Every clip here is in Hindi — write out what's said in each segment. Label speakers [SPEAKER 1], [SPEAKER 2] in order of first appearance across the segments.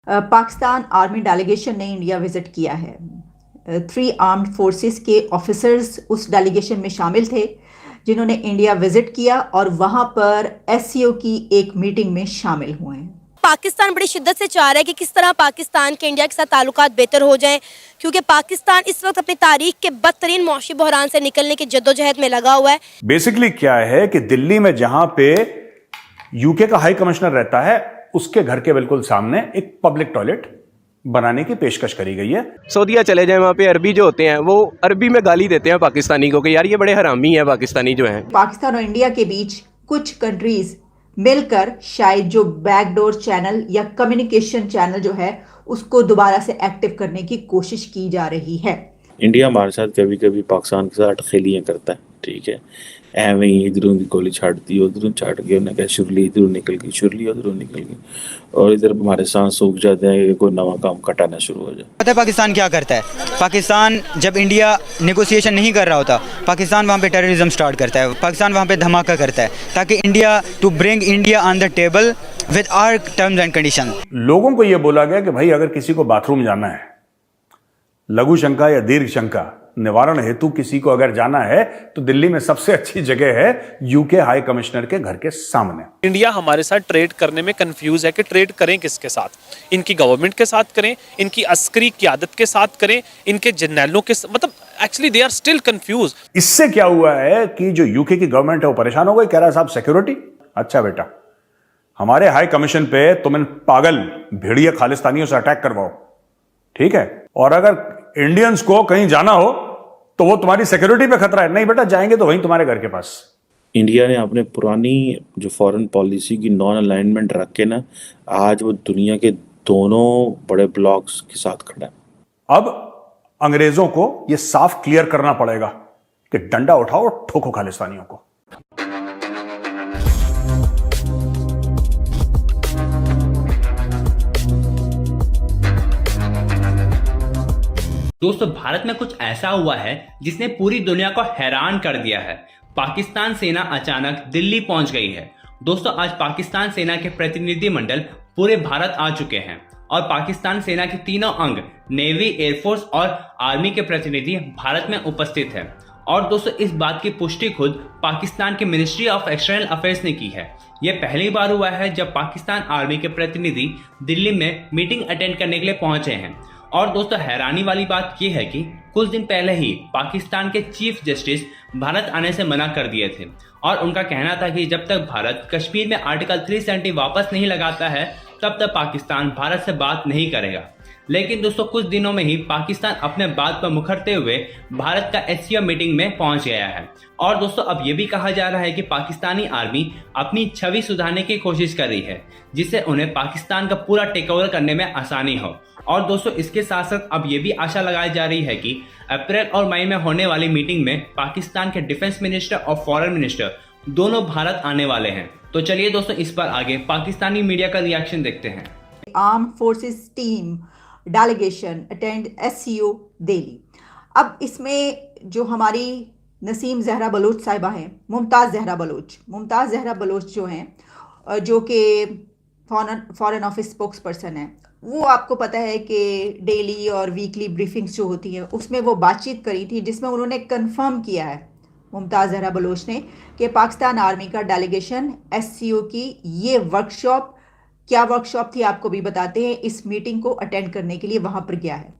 [SPEAKER 1] पाकिस्तान आर्मी डेलीगेशन ने इंडिया विजिट किया है। 3 आर्म्ड फोर्सेस के ऑफिसर्स उस डेलीगेशन में शामिल थे जिन्होंने इंडिया विजिट किया और वहां पर एससीओ की एक मीटिंग में शामिल हुए हैं।
[SPEAKER 2] पाकिस्तान बड़ी शिद्दत से चाह रहा है कि किस तरह पाकिस्तान के इंडिया के साथ ताल्लुकात बेहतर हो जाएं, क्योंकि पाकिस्तान इस वक्त अपनी तारीख के बदतरीन मौशी बहरान से निकलने की जद्दोजहद में लगा हुआ है।
[SPEAKER 3] बेसिकली क्या है कि दिल्ली में जहां पे यूके का हाई कमिश्नर रहता है उसके घर के बिल्कुल सामने एक पब्लिक टॉयलेट बनाने की पेशकश करी गई है।
[SPEAKER 4] सऊदीया चले जाए, वहाँ पे अरबी जो होते हैं वो अरबी में गाली देते हैं पाकिस्तानी को कि यार ये बड़े हरामी हैं पाकिस्तानी जो हैं।
[SPEAKER 1] पाकिस्तान और इंडिया के बीच कुछ कंट्रीज मिलकर शायद जो बैकडोर चैनल या कम्युनिकेशन चैनल जो है उसको दोबारा से एक्टिव करने की कोशिश की जा रही है।
[SPEAKER 5] इंडिया हमारे साथ कभी कभी पाकिस्तान के साथ खेलियाँ करता है, ठीक है, एवं ही इधरों की गोली छाटती है, उधरों छाट गई, उन्हें कहा शुरली इधरों निकल गई, शुरली उधरों निकल गई, और इधर हमारे सांस सूख जाते हैं कि कोई नवा काम कटाना शुरू हो जाए।
[SPEAKER 6] पता है पाकिस्तान क्या करता है? पाकिस्तान जब इंडिया नेगोशिएशन नहीं कर रहा होता, पाकिस्तान वहाँ पे टेररिज्म स्टार्ट करता है, पाकिस्तान वहाँ पे धमाका करता है ताकि India to bring India on the table with our terms and condition.
[SPEAKER 3] लोगों को यह बोला गया कि भाई अगर किसी को बाथरूम जाना है, लघु शंका या दीर्घ शंका निवारण हेतु किसी को अगर जाना है तो दिल्ली में सबसे अच्छी जगह है यूके हाई कमिश्नर के घर के सामने।
[SPEAKER 7] इंडिया हमारे साथ ट्रेड करने में कंफ्यूज है कि ट्रेड करें किसके साथ, इनकी गवर्नमेंट के साथ करें, इनकी अस्करी क़यादत के साथ करें, इनके जर्नैलों के साथ, मतलब actually they are still confuse.
[SPEAKER 3] इससे क्या हुआ है कि जो यूके की गवर्नमेंट है वो परेशान हो गई, कह रहा है साहब सिक्योरिटी। अच्छा बेटा, हमारे हाई कमीशन पे तुम इन पागल भेड़िया खालिस्तानियों से अटैक करवाओ, ठीक है, और अगर इंडियंस को कहीं जाना हो तो वो तुम्हारी सिक्योरिटी पे खतरा है। नहीं बेटा, जाएंगे तो वहीं तुम्हारे घर के पास।
[SPEAKER 5] इंडिया ने अपने पुरानी जो फॉरेन पॉलिसी की नॉन अलाइनमेंट रख के ना आज वो दुनिया के दोनों बड़े ब्लॉक्स के साथ खड़ा है।
[SPEAKER 3] अब अंग्रेजों को यह साफ क्लियर करना पड़ेगा कि डंडा उठाओ और ठोको खालिस्तानियों को।
[SPEAKER 8] दोस्तों, भारत में कुछ ऐसा हुआ है जिसने पूरी दुनिया को हैरान कर दिया है। पाकिस्तान सेना अचानक दिल्ली पहुंच गई है। दोस्तों, आज पाकिस्तान सेना के प्रतिनिधि मंडल पूरे भारत आ चुके हैं और पाकिस्तान सेना के तीनों अंग नेवी, एयरफोर्स और आर्मी के प्रतिनिधि भारत में उपस्थित हैं। और दोस्तों, इस बात की पुष्टि खुद पाकिस्तान की मिनिस्ट्री ऑफ एक्सटर्नल अफेयर्स ने की है। यह पहली बार हुआ है जब पाकिस्तान आर्मी के प्रतिनिधि दिल्ली में मीटिंग अटेंड करने के लिए पहुंचे हैं। और दोस्तों, हैरानी वाली बात यह है कि कुछ दिन पहले ही पाकिस्तान के चीफ जस्टिस भारत आने से मना कर दिए थे और उनका कहना था कि जब तक भारत कश्मीर में आर्टिकल 370 वापस नहीं लगाता है तब तक पाकिस्तान भारत से बात नहीं करेगा। लेकिन दोस्तों, कुछ दिनों में ही पाकिस्तान अपने बात पर मुखरते हुए भारत का एससीओ मीटिंग में पहुंच गया है। और दोस्तों, अब यह भी कहा जा रहा है कि पाकिस्तानी आर्मी अपनी छवि सुधारने की कोशिश कर रही है जिससे उन्हें पाकिस्तान का पूरा टेक ओवर करने में आसानी हो। और दोस्तों, इसके साथ साथ अब ये भी आशा लगाई जा रही है कि अप्रैल और मई में होने वाली मीटिंग में पाकिस्तान के डिफेंस मिनिस्टर और फॉरेन मिनिस्टर दोनों भारत आने वाले हैं। तो चलिए दोस्तों, इस पर आगे पाकिस्तानी मीडिया का रिएक्शन देखते हैं।
[SPEAKER 1] Arm forces team delegation attend SCO Delhi. अब इसमें जो हमारी नसीम जहरा बलोच साहिबा हैं, मुमताज़ जहरा बलोच जो हैं, जो कि फॉरेन ऑफिस स्पोक्स पर्सन है, वो आपको पता है कि डेली और वीकली ब्रीफिंग्स जो होती हैं उसमें वो बातचीत करी थी जिसमें उन्होंने कंफर्म किया है, मुमताज़ जहरा बलोच ने, कि पाकिस्तान आर्मी का डेलीगेशन एससीओ की ये वर्कशॉप, क्या वर्कशॉप थी आपको भी बताते हैं, इस मीटिंग को अटेंड करने के लिए वहाँ पर गया है।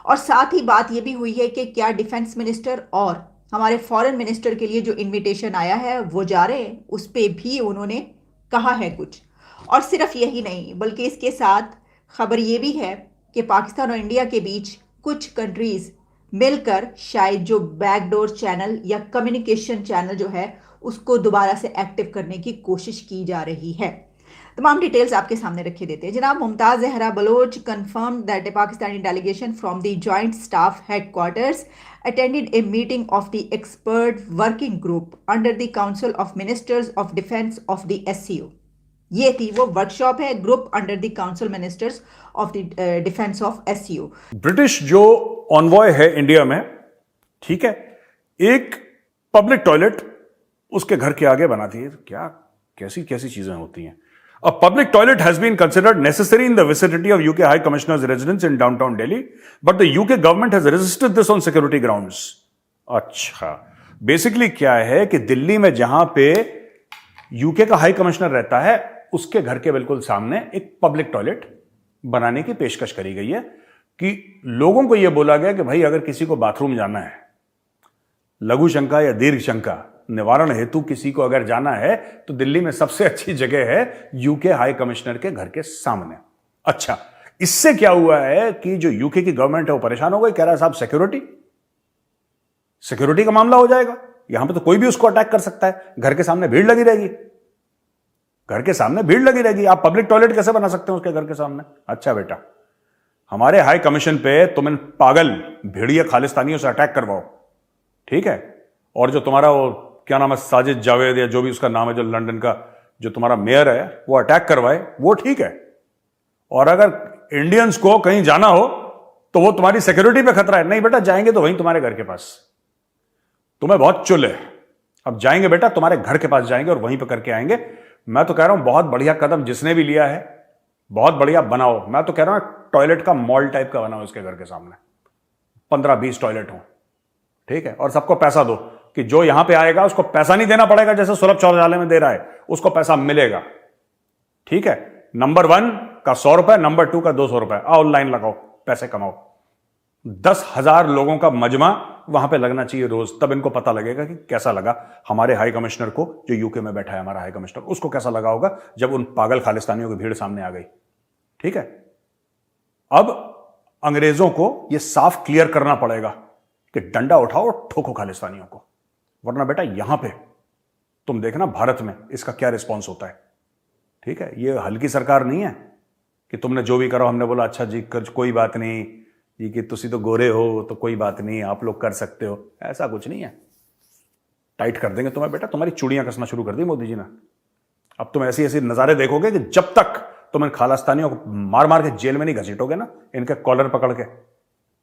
[SPEAKER 1] और साथ ही बात ये भी हुई है कि क्या डिफेंस मिनिस्टर और हमारे फॉरेन मिनिस्टर के लिए जो इन्विटेशन आया है वो जा रहे हैं, उस पर भी उन्होंने कहा है कुछ। और सिर्फ यही नहीं बल्कि इसके साथ खबर ये भी है कि पाकिस्तान और इंडिया के बीच कुछ कंट्रीज मिलकर शायद जो बैकडोर चैनल या कम्युनिकेशन चैनल जो है उसको दोबारा से एक्टिव करने की कोशिश की जा रही है। तमाम डिटेल्स आपके सामने रखे देते हैं। जनाब Mumtaz Zahra Baloch confirmed that a Pakistani delegation from the Joint Staff Headquarters attended a meeting of the expert working group under the Council of Ministers of Defense of the SCO। ये थी वो वर्कशॉप है, group under the council ministers of the defence of SCO.
[SPEAKER 3] British जो ऑनवॉय है इंडिया में, ठीक है, एक पब्लिक टॉयलेट उसके घर के आगे बना दी है। क्या कैसी कैसी चीजें होती हैं। A public toilet has been considered necessary in the vicinity of UK High Commissioner's residence in downtown Delhi, but the UK government has resisted this on security grounds. अच्छा, बेसिकली क्या है कि दिल्ली में जहां पे यूके का हाई कमिश्नर रहता है उसके घर के बिल्कुल सामने एक पब्लिक टॉयलेट बनाने की पेशकश करी गई है कि लोगों को यह बोला गया कि भाई अगर किसी को बाथरूम जाना है, लघु शंका या दीर्घ शंका निवारण हेतु किसी को अगर जाना है तो दिल्ली में सबसे अच्छी जगह है यूके हाई कमिश्नर के घर के सामने। अच्छा, इससे क्या हुआ है कि जो यूके की गवर्नमेंट है वो परेशान हो गई, कह रहा है साहब सिक्योरिटी का मामला हो जाएगा, यहां पे तो कोई भी उसको अटैक कर सकता है, घर के सामने भीड़ लगी रहेगी, आप पब्लिक टॉयलेट कैसे बना सकते हैं उसके घर के सामने। अच्छा बेटा, हमारे हाई कमीशन पे तुम इन पागल भेड़िया खालिस्तानियों से अटैक करवाओ, ठीक है, और जो तुम्हारा वो क्या नाम है साजिद जावेद या जो भी उसका नाम है जो लंदन का जो तुम्हारा मेयर है वो अटैक करवाए, वो ठीक है, और अगर इंडियंस को कहीं जाना हो तो वो तुम्हारी सिक्योरिटी पे खतरा है। नहीं बेटा, जाएंगे तो वहीं तुम्हारे घर के पास, तुम्हें बहुत चुल है, अब जाएंगे बेटा तुम्हारे घर के पास जाएंगे और वहीं पे करके आएंगे। मैं तो कह रहा हूं बहुत बढ़िया कदम जिसने भी लिया है, बहुत बढ़िया बनाओ। मैं तो कह रहा हूं टॉयलेट का मॉल टाइप का बनाओ इसके घर के सामने, 15-20 टॉयलेट हो, ठीक है, और सबको पैसा दो कि जो यहां पे आएगा उसको पैसा नहीं देना पड़ेगा जैसे सुलभ शौचालय में दे रहा है, उसको पैसा मिलेगा, ठीक है। नंबर 1 का 100 रुपए, नंबर 2 का 200 रुपए, आओ लाइन लगाओ, पैसे कमाओ। 10,000 लोगों का मजमा वहां पे लगना चाहिए रोज, तब इनको पता लगेगा कि कैसा लगा हमारे हाई कमिश्नर को, जो यूके में बैठा है हमारा हाई कमिश्नर, उसको कैसा लगा होगा जब उन पागल खालिस्तानियों की भीड़ सामने आ गई, ठीक है। अब अंग्रेजों को यह साफ क्लियर करना पड़ेगा कि डंडा उठाओ और ठोको खालिस्तानियों को, वरना बेटा यहां पे तुम देखना भारत में इसका क्या रिस्पॉन्स होता है, ठीक है। यह हल्की सरकार नहीं है कि तुमने जो भी करो हमने बोला अच्छा जी कोई बात नहीं जी, कि तुसी तो गोरे हो तो कोई बात नहीं, आप लोग कर सकते हो, ऐसा कुछ नहीं है। टाइट कर देंगे तुम्हें बेटा, तुम्हारी चूड़ियां कसना शुरू कर दी मोदी जी ने। अब तुम ऐसी ऐसी नजारे देखोगे कि जब तक तुम इन खालिस्तानियों को मार मार के जेल में नहीं घसीटोगे ना, इनके कॉलर पकड़ के,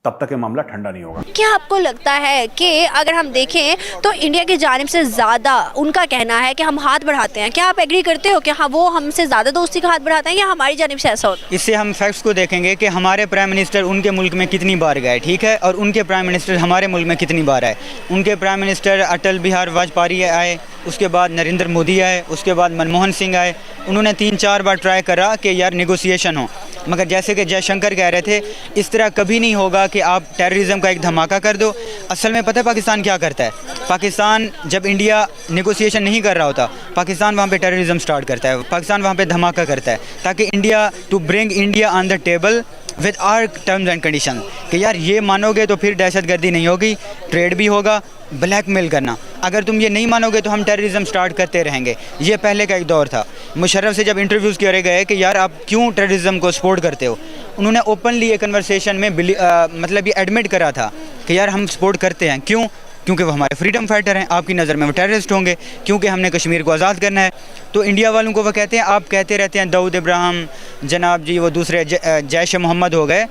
[SPEAKER 3] तब तक ये मामला ठंडा नहीं होगा।
[SPEAKER 2] क्या आपको लगता है कि अगर हम देखें तो इंडिया की जानिब से ज़्यादा उनका कहना है कि हम हाथ बढ़ाते हैं, क्या आप एग्री करते हो कि हाँ वो हमसे ज़्यादा दोस्ती का हाथ बढ़ाते हैं या हमारी जानिब से ऐसा होता है?
[SPEAKER 6] इससे हम फैक्ट्स को देखेंगे कि हमारे प्राइम मिनिस्टर उनके मुल्क में कितनी बार गए, ठीक है, और उनके प्राइम मिनिस्टर हमारे मुल्क में कितनी बार आए। उनके प्राइम मिनिस्टर अटल बिहारी वाजपेयी आए, उसके बाद नरेंद्र मोदी आए, उसके बाद मनमोहन सिंह आए। उन्होंने 3-4 बार ट्राई करा कि यार निगोसिएशन हो, मगर जैसे कि जयशंकर कह रहे थे इस तरह कभी नहीं होगा कि आप टेररिज्म का एक धमाका कर दो। असल में पता है पाकिस्तान क्या करता है? पाकिस्तान जब इंडिया निगोसिएशन नहीं कर रहा होता, पाकिस्तान वहाँ पे टेररिज्म स्टार्ट करता है, पाकिस्तान वहाँ पे धमाका करता है, ताकि India to bring India on the table with our terms and condition कि यार ये मानोगे तो फिर दहशतगर्दी नहीं होगी, ट्रेड भी होगा, ब्लैकमेल करना, अगर तुम ये नहीं मानोगे तो हम टेररिज्म स्टार्ट करते रहेंगे। ये पहले का एक दौर था। मुशर्रफ से जब इंटरव्यूज़ करे गए कि यार आप क्यों टेररिज्म को सपोर्ट करते हो, उन्होंने ओपनली ये कन्वर्सेशन में मतलब ये एडमिट करा था कि यार हम सपोर्ट करते हैं। क्यों? क्योंकि वो हमारे फ्रीडम फाइटर हैं, आपकी नज़र में वो टेररिस्ट होंगे, क्योंकि हमने कश्मीर को आज़ाद करना है। तो इंडिया वालों को वो कहते हैं, आप कहते रहते हैं दाऊद इब्राहिम जनाब जी, वो दूसरे जैश मोहम्मद हो गए,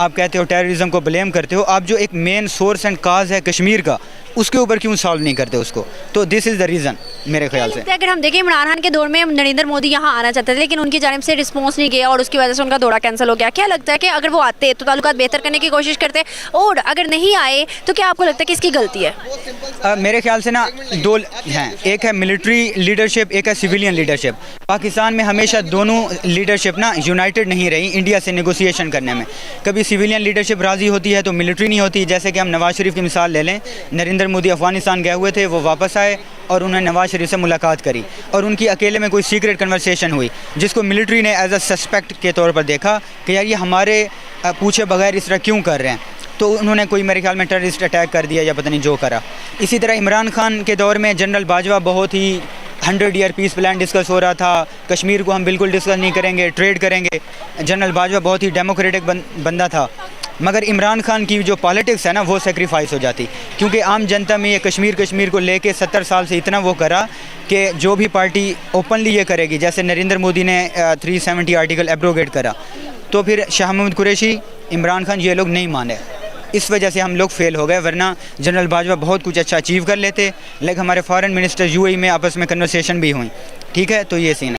[SPEAKER 6] आप कहते हो टेररिज्म को ब्लेम करते हो, आप जो एक मेन सोर्स एंड काज है कश्मीर का, उसके ऊपर क्यों सॉल्व नहीं करते उसको? तो दिस इज़ द रीज़न मेरे ख्याल से।
[SPEAKER 2] अगर हम देखें इमरान खान के दौर में नरेंद्र मोदी यहाँ आना चाहते थे, लेकिन उनकी जानिब से रिस्पॉन्स नहीं गया और उसकी वजह से उनका दौरा कैंसिल हो गया। क्या लगता है कि अगर वो आते तो ताल्लुकात बेहतर करने की कोशिश करते, और अगर नहीं आए तो क्या आपको लगता है कि इसकी गलती है?
[SPEAKER 6] मेरे ख्याल से ना दो हैं, एक है मिलिट्री लीडरशिप, एक है सिविलियन लीडरशिप। पाकिस्तान में हमेशा दोनों लीडरशिप ना यूनाइटेड नहीं रही इंडिया से नेगोशिएशन करने में। कभी सिविलियन लीडरशिप राज़ी होती है तो मिलिट्री नहीं होती। जैसे कि हम नवाज शरीफ की मिसाल ले लें, नरेंद्र मोदी अफगानिस्तान गए हुए थे, वो वापस आए और उन्होंने नवाज शरीफ से मुलाकात करी और उनकी अकेले में कोई सीक्रेट कन्वर्सेशन हुई, जिसको मिलिट्री ने एज अ सस्पेक्ट के तौर पर देखा कि यार ये हमारे पूछे बगैर इस तरह क्यों कर रहे हैं। तो उन्होंने कोई मेरे ख्याल में टेररिस्ट अटैक कर दिया या पता नहीं जो करा। इसी तरह इमरान खान के दौर में जनरल बाजवा बहुत ही 100 ईयर पीस प्लान डिस्कस हो रहा था, कश्मीर को हम बिल्कुल डिस्कस नहीं करेंगे, ट्रेड करेंगे। जनरल बाजवा बहुत ही डेमोक्रेटिक बंदा था, मगर इमरान खान की जो पॉलिटिक्स है ना वो सेक्रीफाइस हो जाती, क्योंकि आम जनता में ये कश्मीर को लेके 70 साल से इतना वो करा कि जो भी पार्टी ओपनली ये करेगी, जैसे नरेंद्र मोदी ने 370 आर्टिकल एब्रोगेट करा, तो फिर शाह महमूद कुरैशी, इमरान खान ये लोग नहीं माने। इस वजह से हम लोग फेल हो गए, वरना जनरल बाजवा बहुत कुछ अच्छा अचीव कर लेते। लाइक हमारे फॉरेन मिनिस्टर यूएई में आपस में कन्वर्सेशन भी हुई, ठीक है। तो ये सीन है।